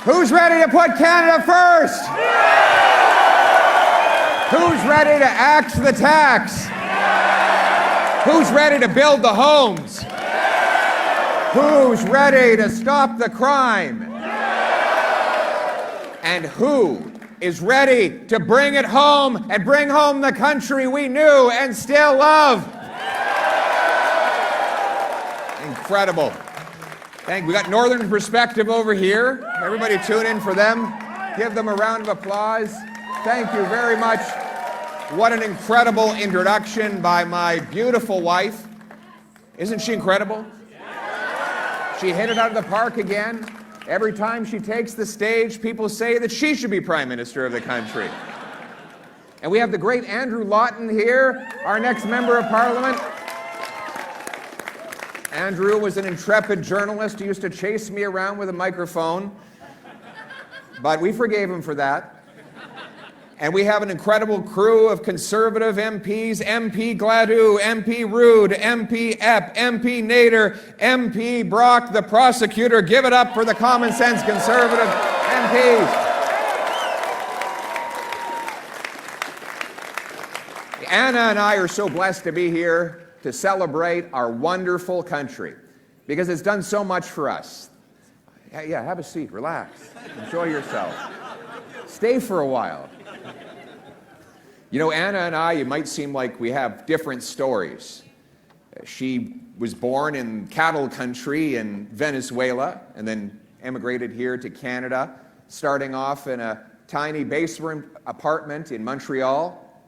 Who's ready to put Canada first? Who's ready to axe the tax? Who's ready to build the homes? Who's ready to stop the crime? And who is ready to bring it home and bring home the country we knew and still love? Incredible. We got Northern Perspective over here. Everybody tune in for them. Give them a round of applause. Thank you very much. What an incredible introduction by my beautiful wife. Isn't she incredible? She hit it out of the park again. Every time she takes the stage, people say that she should be Prime Minister of the country. And we have the great Andrew Lawton here, our next Member of Parliament. Andrew was an intrepid journalist. He used to chase me around with a microphone. But we forgave him for that. And we have an incredible crew of Conservative MPs, MP Gladue, MP Rude, MP Epp, MP Nader, MP Brock, the prosecutor. Give it up for the common sense Conservative MPs. Anna and I are so blessed to be here to celebrate our wonderful country because it's done so much for us. Yeah, have a seat, relax, enjoy yourself. Stay for a while. You know, Anna and I, it might seem like we have different stories. She was born in cattle country in Venezuela and then emigrated here to Canada, starting off in a tiny basement apartment in Montreal,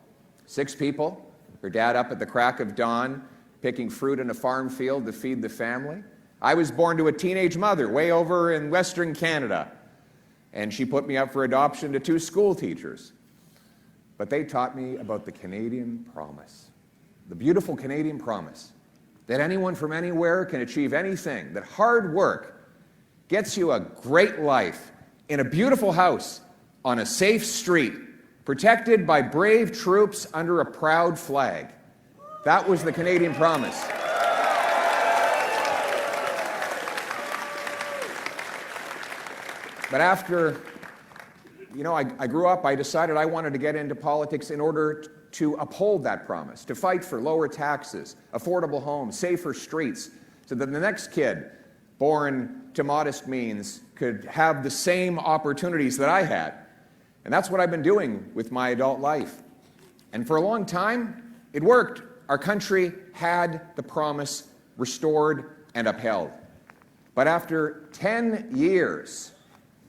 6 people. Her dad up at the crack of dawn, picking fruit in a farm field to feed the family. I was born to a teenage mother way over in Western Canada, and she put me up for adoption to 2 school teachers. But they taught me about the Canadian promise, the beautiful Canadian promise, that anyone from anywhere can achieve anything, that hard work gets you a great life in a beautiful house on a safe street, protected by brave troops under a proud flag. That was the Canadian promise. But after, I grew up, I decided I wanted to get into politics in order to uphold that promise, to fight for lower taxes, affordable homes, safer streets, so that the next kid born to modest means could have the same opportunities that I had. And that's what I've been doing with my adult life. And for a long time, it worked. Our country had the promise restored and upheld. But after 10 years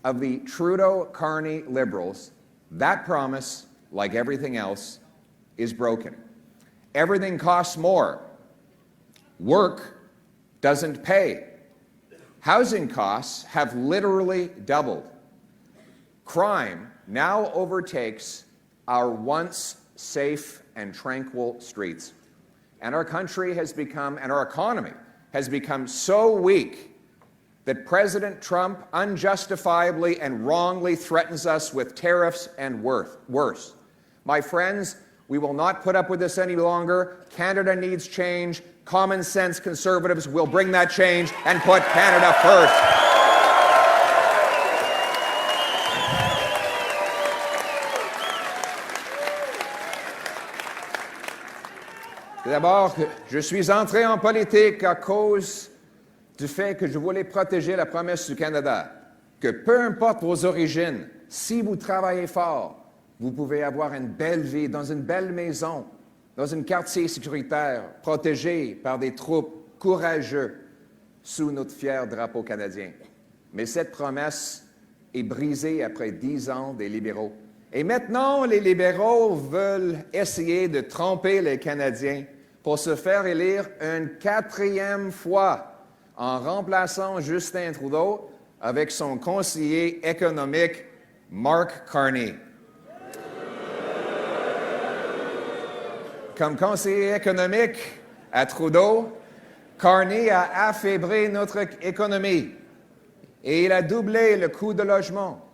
of the Trudeau-Carney Liberals, that promise, like everything else, is broken. Everything costs more. Work doesn't pay. Housing costs have literally doubled. Crime now overtakes our once safe and tranquil streets. And our country has become, and our economy has become so weak that President Trump unjustifiably and wrongly threatens us with tariffs and worse. My friends, we will not put up with this any longer. Canada needs change. Common sense Conservatives will bring that change and put Canada first. D'abord, je suis entré en politique à cause du fait que je voulais protéger la promesse du Canada, que peu importe vos origines, si vous travaillez fort, vous pouvez avoir une belle vie dans une belle maison, dans un quartier sécuritaire, protégé par des troupes courageux sous notre fier drapeau canadien. Mais cette promesse est brisée après 10 ans des libéraux. Et maintenant, les libéraux veulent essayer de tromper les Canadiens pour se faire élire une 4e fois en remplaçant Justin Trudeau avec son conseiller économique Mark Carney. Comme conseiller économique à Trudeau, Carney a affaibli notre économie et il a doublé le coût de logement,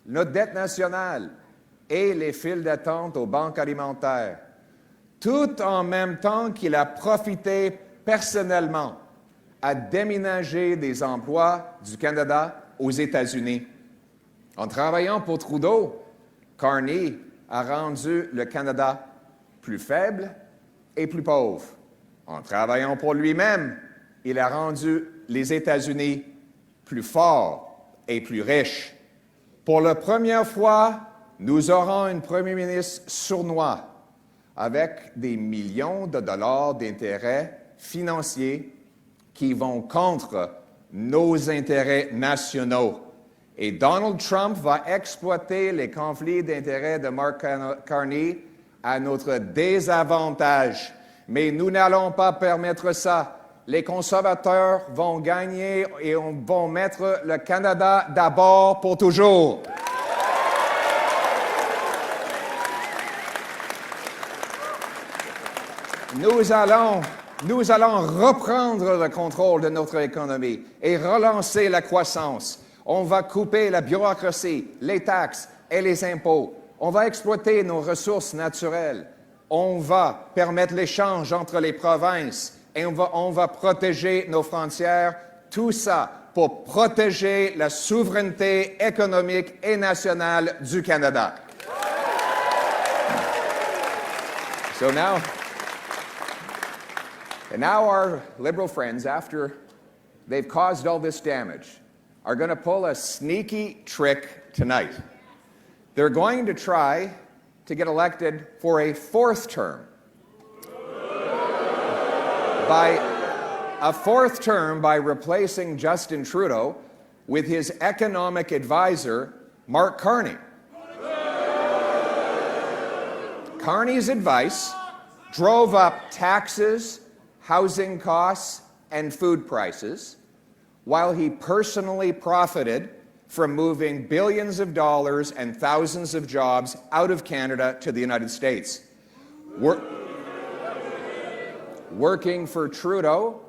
notre dette nationale et les files d'attente aux banques alimentaires, tout en même temps qu'il a profité personnellement à déménager des emplois du Canada aux États-Unis. En travaillant pour Trudeau, Carney a rendu le Canada plus faible et plus pauvre. En travaillant pour lui-même, il a rendu les États-Unis plus forts et plus riches. Pour la première fois, nous aurons un premier ministre sournois avec des millions de dollars d'intérêts financiers qui vont contre nos intérêts nationaux. Et Donald Trump va exploiter les conflits d'intérêts de Mark Carney à notre désavantage. Mais nous n'allons pas permettre ça. Les conservateurs vont gagner et vont mettre le Canada d'abord pour toujours. Nous allons reprendre le contrôle de notre économie et relancer la croissance. On va couper la bureaucratie, les taxes et les impôts. On va exploiter nos ressources naturelles. On va permettre l'échange entre les provinces et on va protéger nos frontières. Tout ça pour protéger la souveraineté économique et nationale du Canada. So now our Liberal friends, after they've caused all this damage, are going to pull a sneaky trick tonight. They're going to try to get elected for a fourth term. By replacing Justin Trudeau with his economic advisor, Mark Carney. Carney's advice drove up taxes, housing costs, and food prices, while he personally profited from moving billions of dollars and thousands of jobs out of Canada to the United States. Working for Trudeau,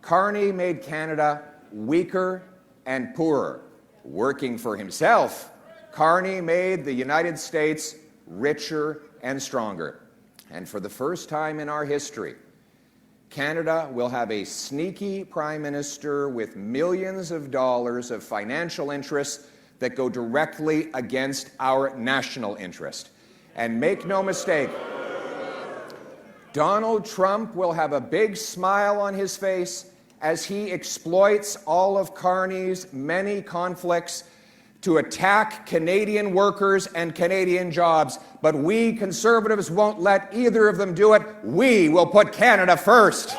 Carney made Canada weaker and poorer. Working for himself, Carney made the United States richer and stronger. And for the first time in our history, Canada will have a sneaky prime minister with millions of dollars of financial interests that go directly against our national interest. And make no mistake, Donald Trump will have a big smile on his face as he exploits all of Carney's many conflicts to attack Canadian workers and Canadian jobs. But we Conservatives won't let either of them do it. We will put Canada first.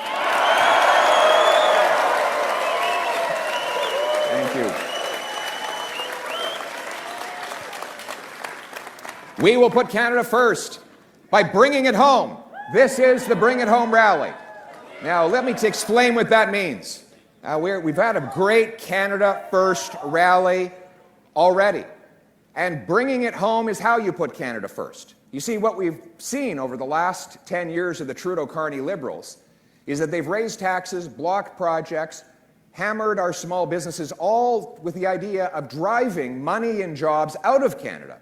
Thank you. We will put Canada first by bringing it home. This is the Bring It Home rally. Now, let me explain what that means. We've had a great Canada First rally already. And bringing it home is how you put Canada first. You see, what we've seen over the last 10 years of the Trudeau-Carney Liberals is that they've raised taxes, blocked projects, hammered our small businesses, all with the idea of driving money and jobs out of Canada.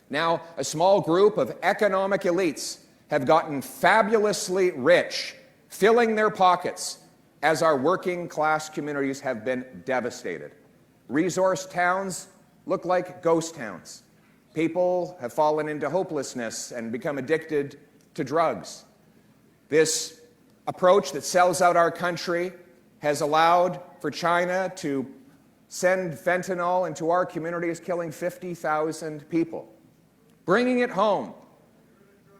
Now, a small group of economic elites have gotten fabulously rich, filling their pockets, as our working class communities have been devastated. Resource towns look like ghost towns. People have fallen into hopelessness and become addicted to drugs. This approach that sells out our country has allowed for China to send fentanyl into our communities, killing 50,000 people. Bringing it home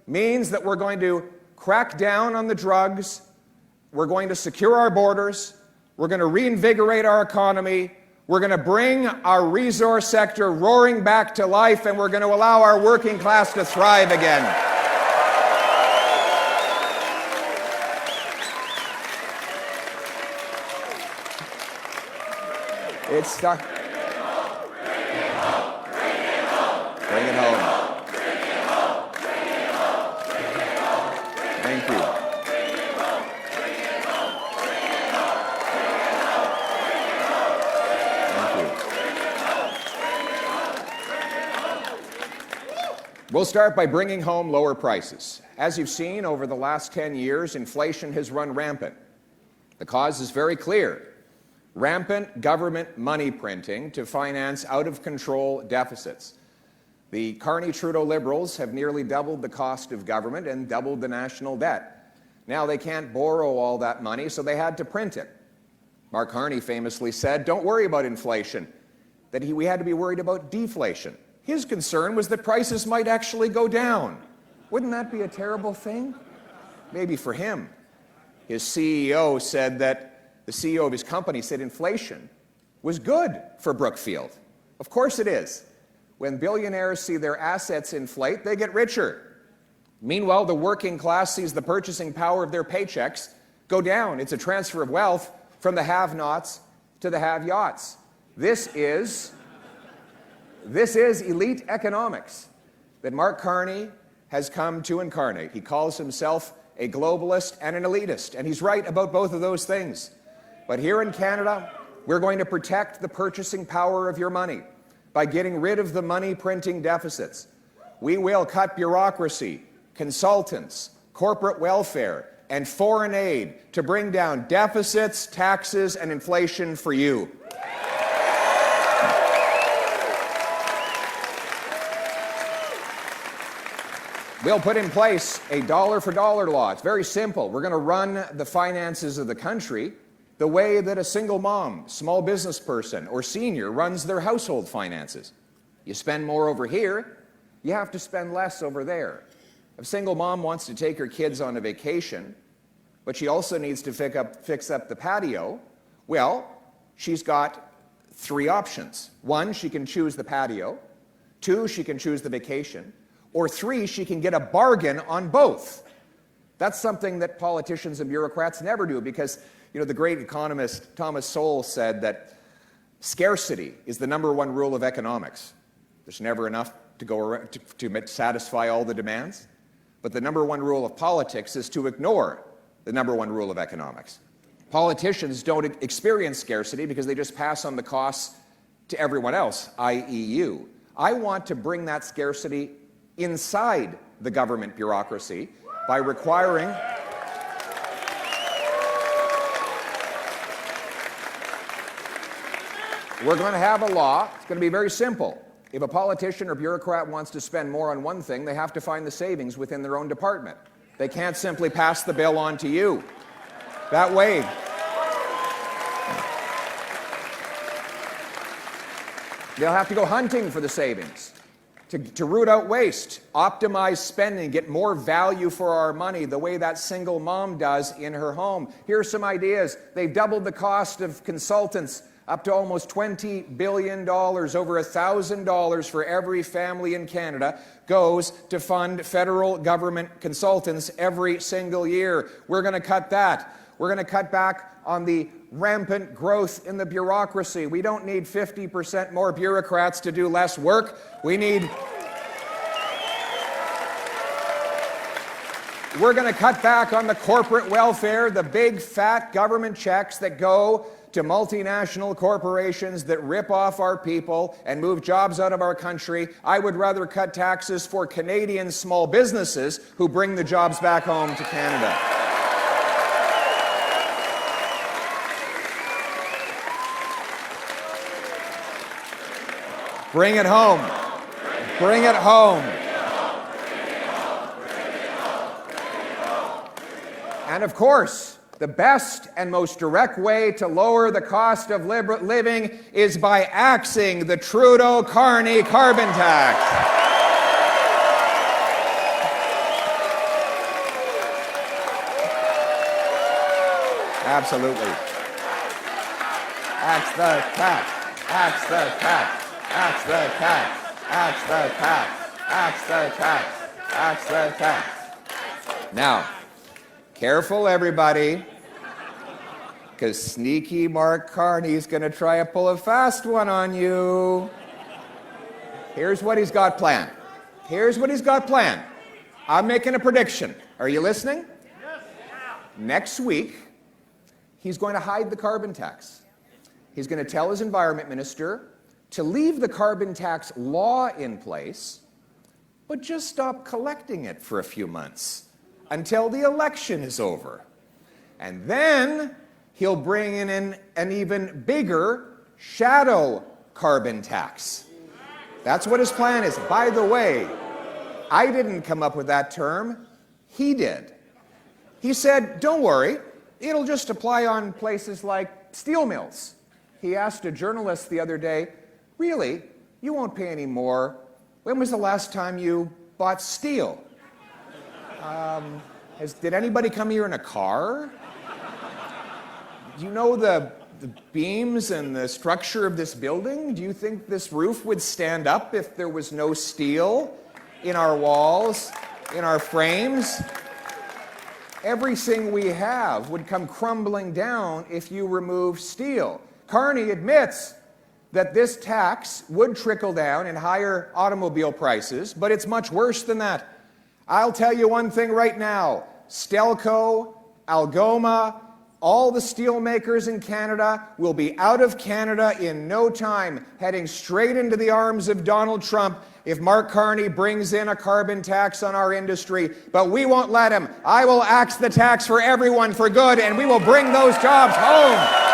means that we're going to crack down on the drugs, we're going to secure our borders, we're going to reinvigorate our economy, we're going to bring our resource sector roaring back to life, and we're going to allow our working class to thrive again. It's Bring it home. Bring it home. Thank you. We'll start by bringing home lower prices. As you've seen over the last 10 years, inflation has run rampant. The cause is very clear. rampant government money printing to finance out-of-control deficits. The Carney-Trudeau Liberals have nearly doubled the cost of government and doubled the national debt. Now they can't borrow all that money, so they had to print it. Mark Carney famously said, "Don't worry about inflation," that we had to be worried about deflation. His concern was that prices might actually go down. Wouldn't that be a terrible thing? Maybe for him. His CEO said that the CEO of his company said inflation was good for Brookfield. Of course it is. When billionaires see their assets inflate, they get richer. Meanwhile, the working class sees the purchasing power of their paychecks go down. It's a transfer of wealth from the have-nots to the have-yachts. This is elite economics that Mark Carney has come to incarnate. He calls himself a globalist and an elitist, and he's right about both of those things. But here in Canada, we're going to protect the purchasing power of your money by getting rid of the money printing deficits. We will cut bureaucracy, consultants, corporate welfare, and foreign aid to bring down deficits, taxes, and inflation for you. We'll put in place a dollar-for-dollar law. It's very simple. We're going to run the finances of the country the way that a single mom, small business person, or senior runs their household finances. You spend more over here, you have to spend less over there. If a single mom wants to take her kids on a vacation, but she also needs to fix up the patio, well, she's got 3 options. 1, she can choose the patio. 2, she can choose the vacation. Or 3, she can get a bargain on both. That's something that politicians and bureaucrats never do because, the great economist Thomas Sowell said that scarcity is the #1 rule of economics. There's never enough to go around to satisfy all the demands. But the #1 rule of politics is to ignore the #1 rule of economics. Politicians don't experience scarcity because they just pass on the costs to everyone else, i.e. you. I want to bring that scarcity inside the government bureaucracy by requiring we're going to have a law. It's going to be very simple. If a politician or bureaucrat wants to spend more on one thing, they have to find the savings within their own department. They can't simply pass the bill on to you. That way, they'll have to go hunting for the savings. To root out waste, optimize spending, get more value for our money the way that single mom does in her home. Here's some ideas. They've doubled the cost of consultants up to almost $20 billion. Over $1,000 for every family in Canada goes to fund federal government consultants every single year. We're going to cut that. We're going to cut back on the rampant growth in the bureaucracy. We don't need 50% more bureaucrats to do less work. We're going to cut back on the corporate welfare, the big fat government checks that go to multinational corporations that rip off our people and move jobs out of our country. I would rather cut taxes for Canadian small businesses who bring the jobs back home to Canada. Bring it home. Bring it home. And of course, the best and most direct way to lower the cost of living is by axing the Trudeau-Carney carbon tax. Absolutely. Axe the tax. Axe the tax. Axe the tax. Axe the tax. Axe the tax. Axe the tax. Now, careful, everybody, because sneaky Mark Carney's going to try to pull a fast one on you. Here's what he's got planned. Here's what he's got planned. I'm making a prediction. Are you listening? Yes. Next week, he's going to hide the carbon tax. He's going to tell his environment minister to leave the carbon tax law in place, but just stop collecting it for a few months until the election is over. And then he'll bring in an even bigger shadow carbon tax. That's what his plan is. By the way, I didn't come up with that term. He did. He said, don't worry, it'll just apply on places like steel mills. He asked a journalist the other day, really, you won't pay any more. When was the last time you bought steel? Did anybody come here in a car? Do you know the beams and the structure of this building? Do you think this roof would stand up if there was no steel in our walls, in our frames? Everything we have would come crumbling down if you remove steel. Carney admits that this tax would trickle down in higher automobile prices, but it's much worse than that. I'll tell you one thing right now. Stelco, Algoma, all the steel makers in Canada will be out of Canada in no time, heading straight into the arms of Donald Trump if Mark Carney brings in a carbon tax on our industry. But we won't let him. I will axe the tax for everyone for good, and we will bring those jobs home.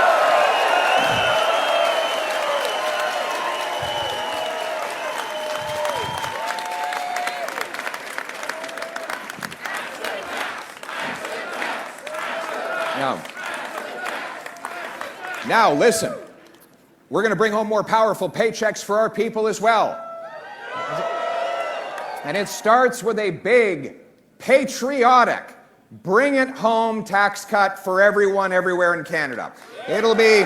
Now listen, we're going to bring home more powerful paychecks for our people as well. And it starts with a big, patriotic, bring it home tax cut for everyone everywhere in Canada. It'll be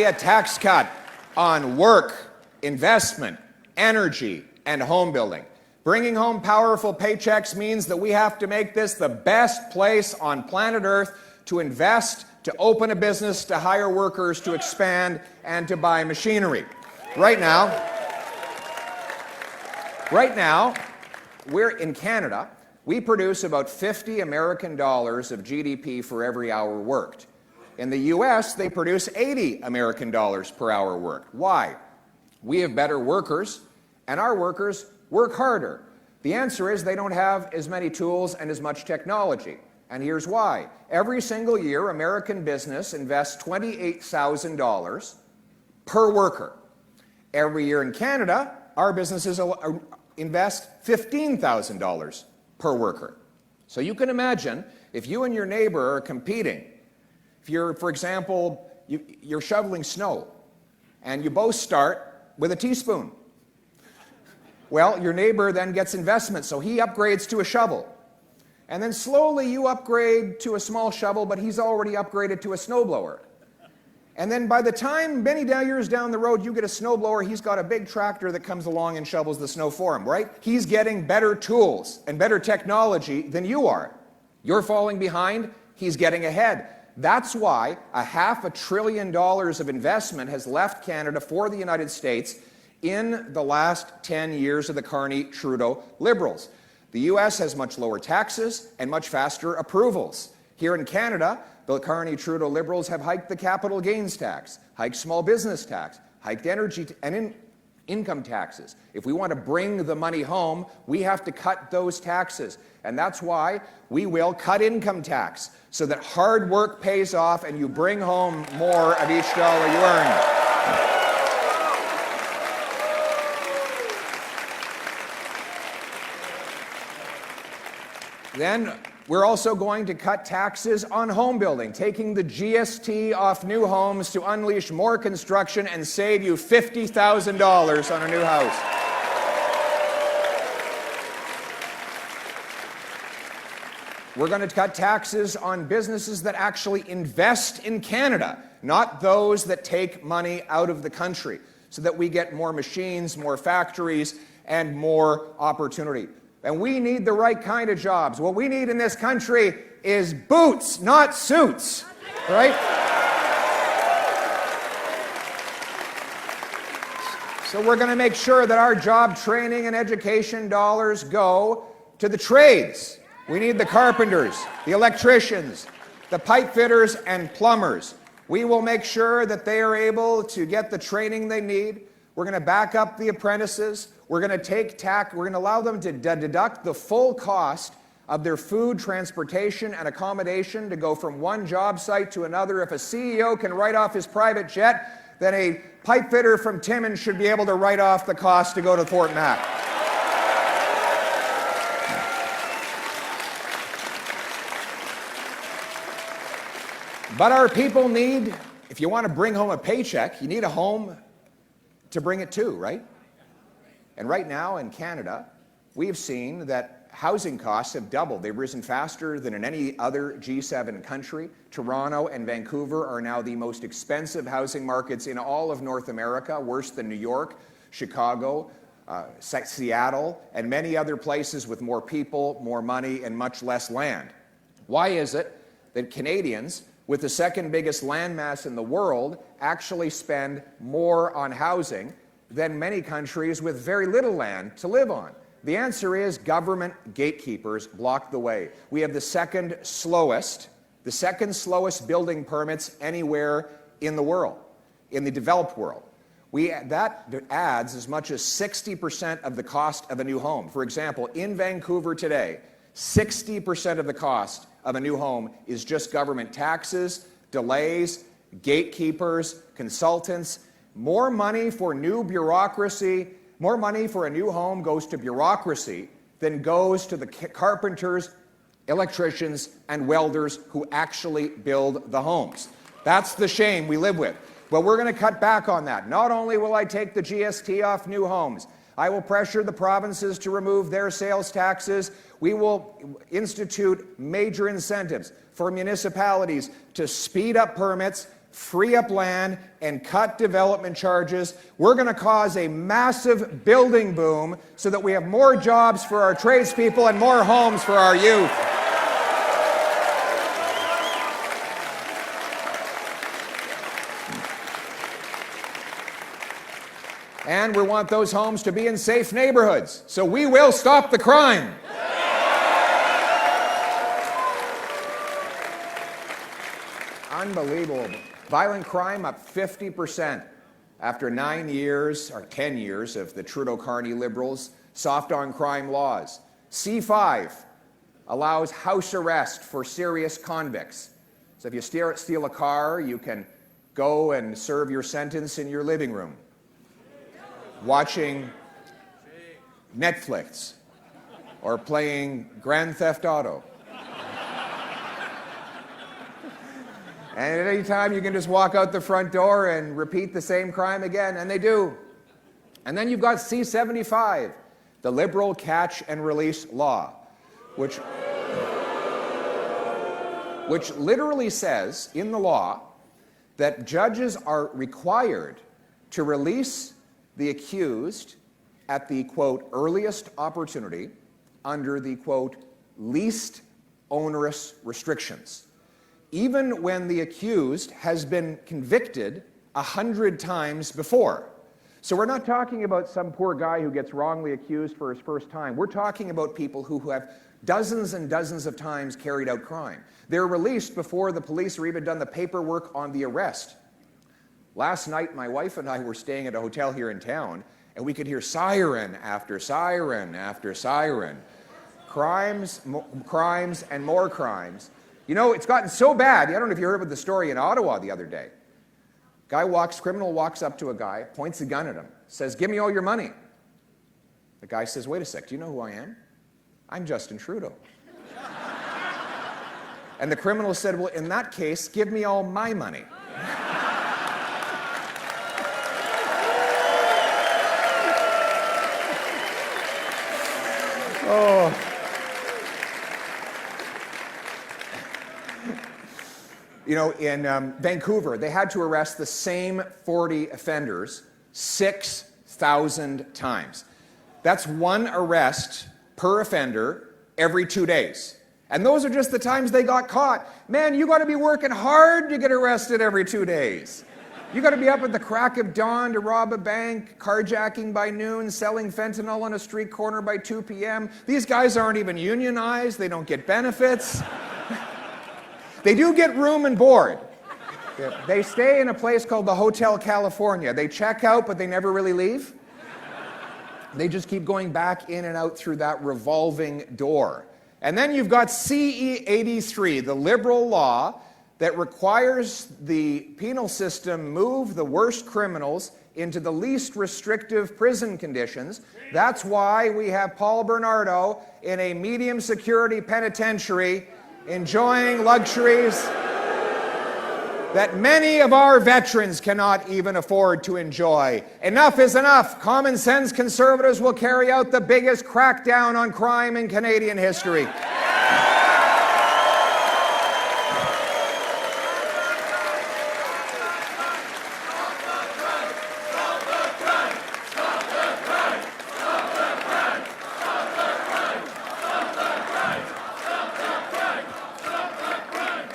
a tax cut on work, investment, energy, and home building. Bringing home powerful paychecks means that we have to make this the best place on planet Earth to invest, to open a business, to hire workers, to expand, and to buy machinery. Right now, we're in Canada, we produce about 50 American dollars of GDP for every hour worked. In the US, they produce 80 American dollars per hour worked. Why? We have better workers, and our workers work harder. The answer is they don't have as many tools and as much technology. And here's why. Every single year, American business invests $28,000 per worker. Every year in Canada, our businesses invest $15,000 per worker. So you can imagine, if you and your neighbor are competing, if you're, for example, you're shoveling snow, and you both start with a teaspoon. Well, your neighbor then gets investment, so he upgrades to a shovel. And then slowly you upgrade to a small shovel, but he's already upgraded to a snowblower. And then by the time many years down the road you get a snowblower, he's got a big tractor that comes along and shovels the snow for him, right? He's getting better tools and better technology than you are. You're falling behind, he's getting ahead. That's why $500 billion of investment has left Canada for the United States in the last 10 years of the Carney-Trudeau Liberals. The US has much lower taxes and much faster approvals. Here in Canada, the Carney-Trudeau Liberals have hiked the capital gains tax, hiked small business tax, hiked energy and income taxes. If we want to bring the money home, we have to cut those taxes. And that's why we will cut income tax so that hard work pays off and you bring home more of each dollar you earn. Then we're also going to cut taxes on home building, taking the GST off new homes to unleash more construction and save you $50,000 on a new house. We're going to cut taxes on businesses that actually invest in Canada, not those that take money out of the country, so that we get more machines, more factories, and more opportunity. And we need the right kind of jobs. What we need in this country is boots, not suits, right? So we're going to make sure that our job training and education dollars go to the trades. We need the carpenters, the electricians, the pipe fitters, and plumbers. We will make sure that they are able to get the training they need. We're going to back up the apprentices. We're going to allow them to deduct the full cost of their food, transportation, and accommodation to go from one job site to another. If a CEO can write off his private jet, then a pipe fitter from Timmins should be able to write off the cost to go to Fort Mac. But our people need, if you want to bring home a paycheck, you need a home to bring it to, right? And right now in Canada, we've seen that housing costs have doubled. They've risen faster than in any other G7 country. Toronto and Vancouver are now the most expensive housing markets in all of North America, worse than New York, Chicago, Seattle, and many other places with more people, more money, and much less land. Why is it that Canadians, with the second biggest landmass in the world, actually spend more on housing than many countries with very little land to live on? The answer is government gatekeepers block the way. We have the second slowest building permits anywhere in the world, in the developed world. That adds as much as 60% of the cost of a new home. For example, in Vancouver today, 60% of the cost of a new home is just government taxes, delays, gatekeepers, consultants. More money for new bureaucracy, more money for a new home goes to bureaucracy than goes to the carpenters, electricians, and welders who actually build the homes. That's the shame we live with. But we're going to cut back on that. Not only will I take the GST off new homes, I will pressure the provinces to remove their sales taxes. We will institute major incentives for municipalities to speed up permits, free up land, and cut development charges. We're going to cause a massive building boom so that we have more jobs for our tradespeople and more homes for our youth. And we want those homes to be in safe neighborhoods. So we will stop the crime. Unbelievable. Violent crime up 50% after 9 years or 10 years of the Trudeau-Carney Liberals' soft on crime laws. C5 allows house arrest for serious convicts. So if you steal a car, you can go and serve your sentence in your living room, watching Netflix or playing Grand Theft Auto. And at any time, you can just walk out the front door and repeat the same crime again, and they do. And then you've got C75, the Liberal Catch and Release Law, which literally says in the law that judges are required to release the accused at the, quote, earliest opportunity under the, quote, least onerous restrictions, even when the accused has been convicted 100 times before. So we're not talking about some poor guy who gets wrongly accused for his first time. We're talking about people who have dozens and dozens of times carried out crime. They're released before the police are even done the paperwork on the arrest. Last night, my wife and I were staying at a hotel here in town, and we could hear siren after siren after siren. Crimes, and more crimes. You know, it's gotten so bad. I don't know if you heard about the story in Ottawa the other day. Criminal walks up to a guy, points a gun at him, says, "Give me all your money." The guy says, "Wait a sec, do you know who I am? I'm Justin Trudeau." And the criminal said, "Well, in that case, give me all my money." Oh. You know, in Vancouver, they had to arrest the same 40 offenders 6,000 times. That's one arrest per offender every 2 days. And those are just the times they got caught. Man, you got to be working hard to get arrested every 2 days. You got to be up at the crack of dawn to rob a bank, carjacking by noon, selling fentanyl on a street corner by 2 p.m. These guys aren't even unionized. They don't get benefits. They do get room and board. They stay in a place called the Hotel California. They check out, but they never really leave. They just keep going back in and out through that revolving door. And then you've got CE 83, the liberal law that requires the penal system move the worst criminals into the least restrictive prison conditions. That's why we have Paul Bernardo in a medium security penitentiary enjoying luxuries that many of our veterans cannot even afford to enjoy. Enough is enough. Common sense conservatives will carry out the biggest crackdown on crime in Canadian history.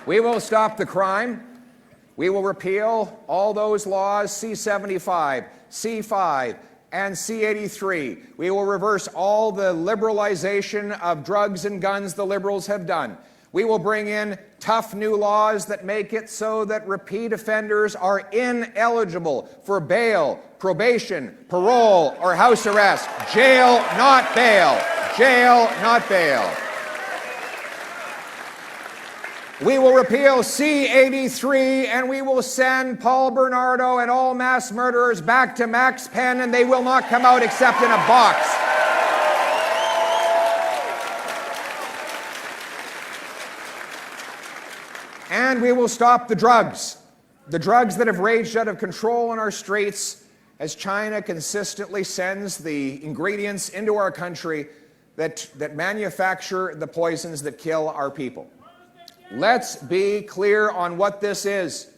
We will stop the crime. We will repeal all those laws, C-75, C-5, and C-83. We will reverse all the liberalization of drugs and guns the Liberals have done. We will bring in tough new laws that make it so that repeat offenders are ineligible for bail, probation, parole, or house arrest. Jail, not bail. Jail, not bail. We will repeal C-83, and we will send Paul Bernardo and all mass murderers back to Max Penn, and they will not come out except in a box. And we will stop the drugs that have raged out of control in our streets as China consistently sends the ingredients into our country that manufacture the poisons that kill our people. Let's be clear on what this is.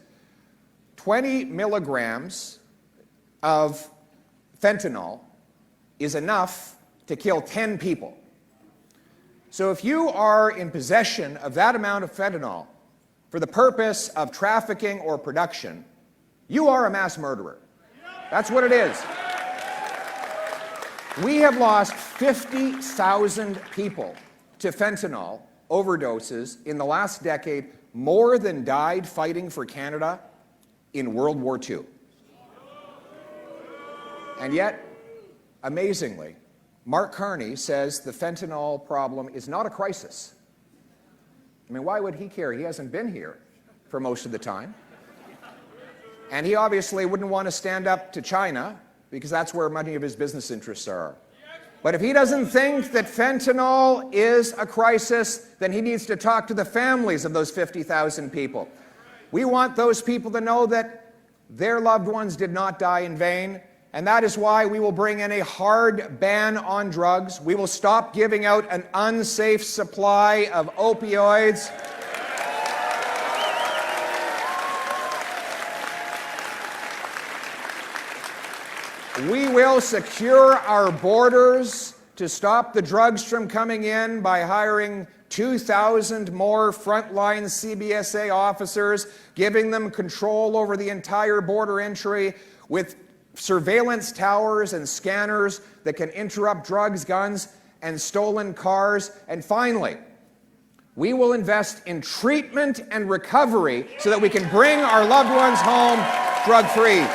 20 milligrams of fentanyl is enough to kill 10 people. So if you are in possession of that amount of fentanyl for the purpose of trafficking or production, you are a mass murderer. That's what it is. We have lost 50,000 people to fentanyl overdoses in the last decade, more than died fighting for Canada in World War II. And yet, amazingly, Mark Carney says the fentanyl problem is not a crisis. I mean, why would he care? He hasn't been here for most of the time. And he obviously wouldn't want to stand up to China because that's where many of his business interests are. But if he doesn't think that fentanyl is a crisis, then he needs to talk to the families of those 50,000 people. We want those people to know that their loved ones did not die in vain, and that is why we will bring in a hard ban on drugs. We will stop giving out an unsafe supply of opioids. We will secure our borders to stop the drugs from coming in by hiring 2,000 more frontline CBSA officers, giving them control over the entire border entry with surveillance towers and scanners that can interrupt drugs, guns, and stolen cars. And finally, we will invest in treatment and recovery so that we can bring our loved ones home drug-free.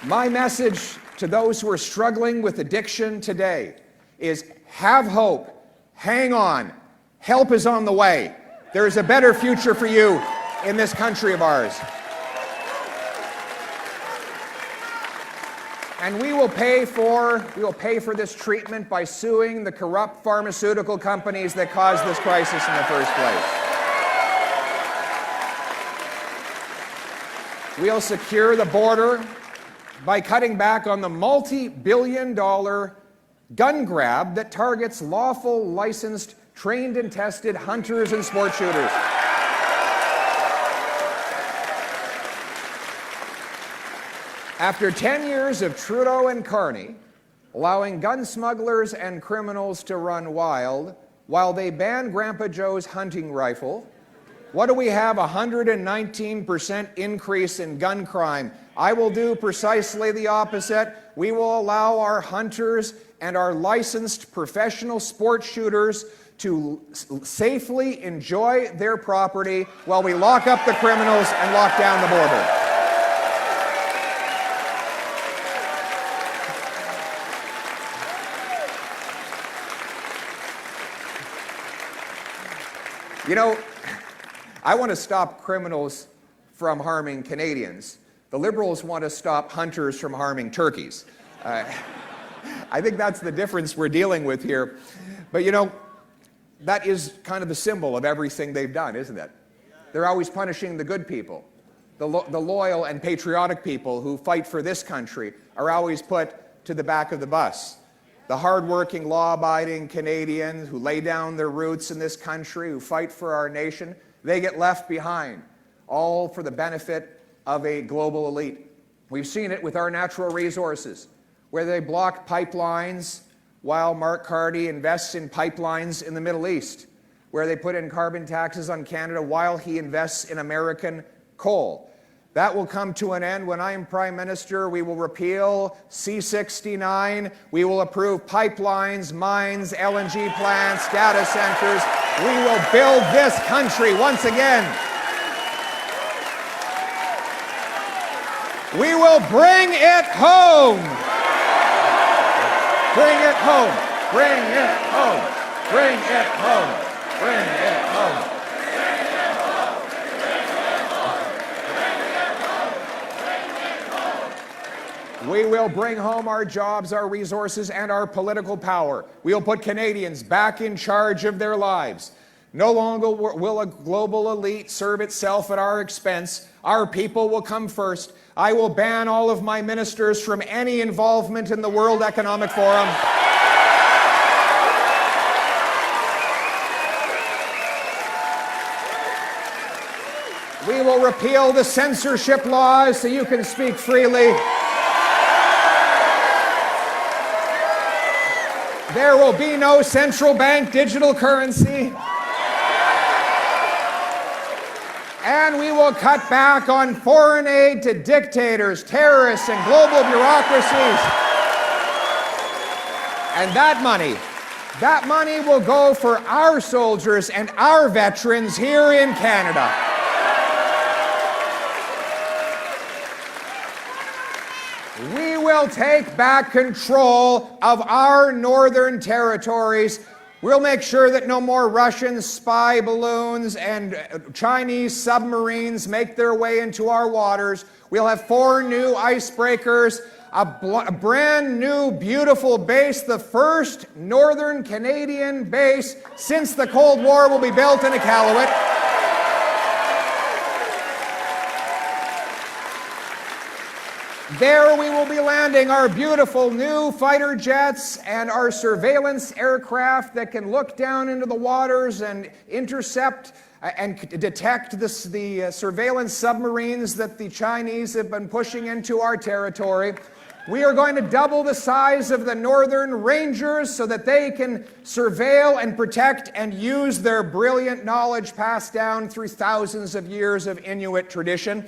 My message to those who are struggling with addiction today is have hope, hang on, help is on the way. There is a better future for you in this country of ours. And we will pay for this treatment by suing the corrupt pharmaceutical companies that caused this crisis in the first place. We'll secure the border by cutting back on the multi-billion-dollar gun grab that targets lawful, licensed, trained and tested hunters and sport shooters. After 10 years of Trudeau and Carney allowing gun smugglers and criminals to run wild while they ban Grandpa Joe's hunting rifle, what do we have? 119% increase in gun crime. I will do precisely the opposite. We will allow our hunters and our licensed professional sport shooters to safely enjoy their property while we lock up the criminals and lock down the border. You know, I want to stop criminals from harming Canadians. The Liberals want to stop hunters from harming turkeys. I think that's the difference we're dealing with here. But you know, that is kind of the symbol of everything they've done, isn't it? They're always punishing the good people. The loyal and patriotic people who fight for this country are always put to the back of the bus. The hardworking, law-abiding Canadians who lay down their roots in this country, who fight for our nation, they get left behind, all for the benefit of a global elite. We've seen it with our natural resources, where they block pipelines while Mark Carney invests in pipelines in the Middle East, where they put in carbon taxes on Canada while he invests in American coal. That will come to an end when I am Prime Minister. We will repeal C-69. We will approve pipelines, mines, LNG plants, data centers. We will build this country once again. We will bring it home. Bring it home. Bring it home. Bring it home. Bring it home. We will bring home our jobs, our resources, and our political power. We will put Canadians back in charge of their lives. No longer will a global elite serve itself at our expense. Our people will come first. I will ban all of my ministers from any involvement in the World Economic Forum. We will repeal the censorship laws so you can speak freely. There will be no central bank digital currency. And we will cut back on foreign aid to dictators, terrorists, and global bureaucracies. And that money will go for our soldiers and our veterans here in Canada. We will take back control of our northern territories. We'll make sure that no more Russian spy balloons and Chinese submarines make their way into our waters. We'll have 4 new icebreakers, a brand new, beautiful base, the first northern Canadian base since the Cold War will be built in Iqaluit. There we will be landing our beautiful new fighter jets and our surveillance aircraft that can look down into the waters and intercept and detect the surveillance submarines that the Chinese have been pushing into our territory. We are going to double the size of the Northern Rangers so that they can surveil and protect and use their brilliant knowledge passed down through thousands of years of Inuit tradition.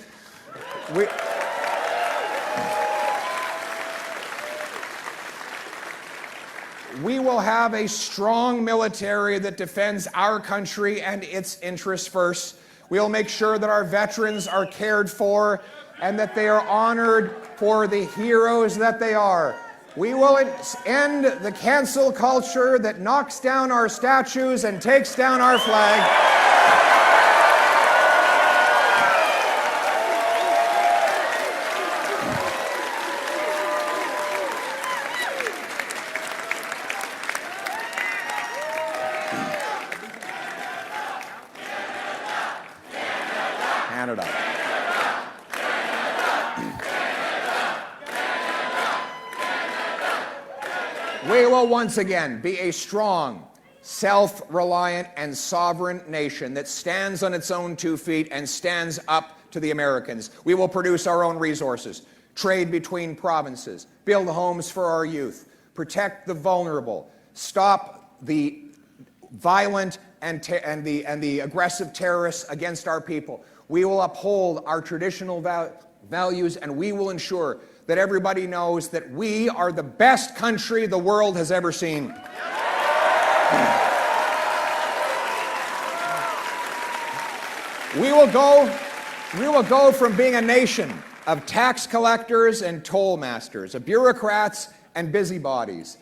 We will have a strong military that defends our country and its interests first. We'll make sure that our veterans are cared for and that they are honored for the heroes that they are. We will end the cancel culture that knocks down our statues and takes down our flag. Canada. We will once again be a strong, self-reliant, and sovereign nation that stands on its own 2 feet and stands up to the Americans. We will produce our own resources, trade between provinces, build homes for our youth, protect the vulnerable, stop the violent and the aggressive terrorists against our people. We will uphold our traditional values, and we will ensure that everybody knows that we are the best country the world has ever seen. We will go from being a nation of tax collectors and toll masters, of bureaucrats and busybodies,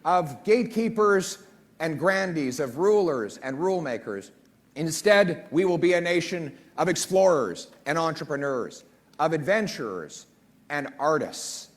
of gatekeepers and grandees, of rulers and rule makers, Instead, we will be a nation of explorers and entrepreneurs, of adventurers and artists,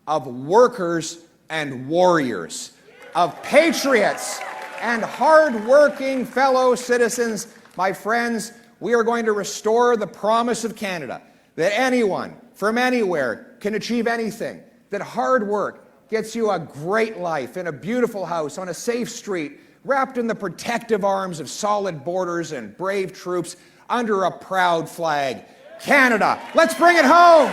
of workers and warriors, of patriots and hard-working fellow citizens. My friends, we are going to restore the promise of Canada, that anyone from anywhere can achieve anything, that hard work gets you a great life in a beautiful house on a safe street, wrapped in the protective arms of solid borders and brave troops under a proud flag. Canada, let's bring it home!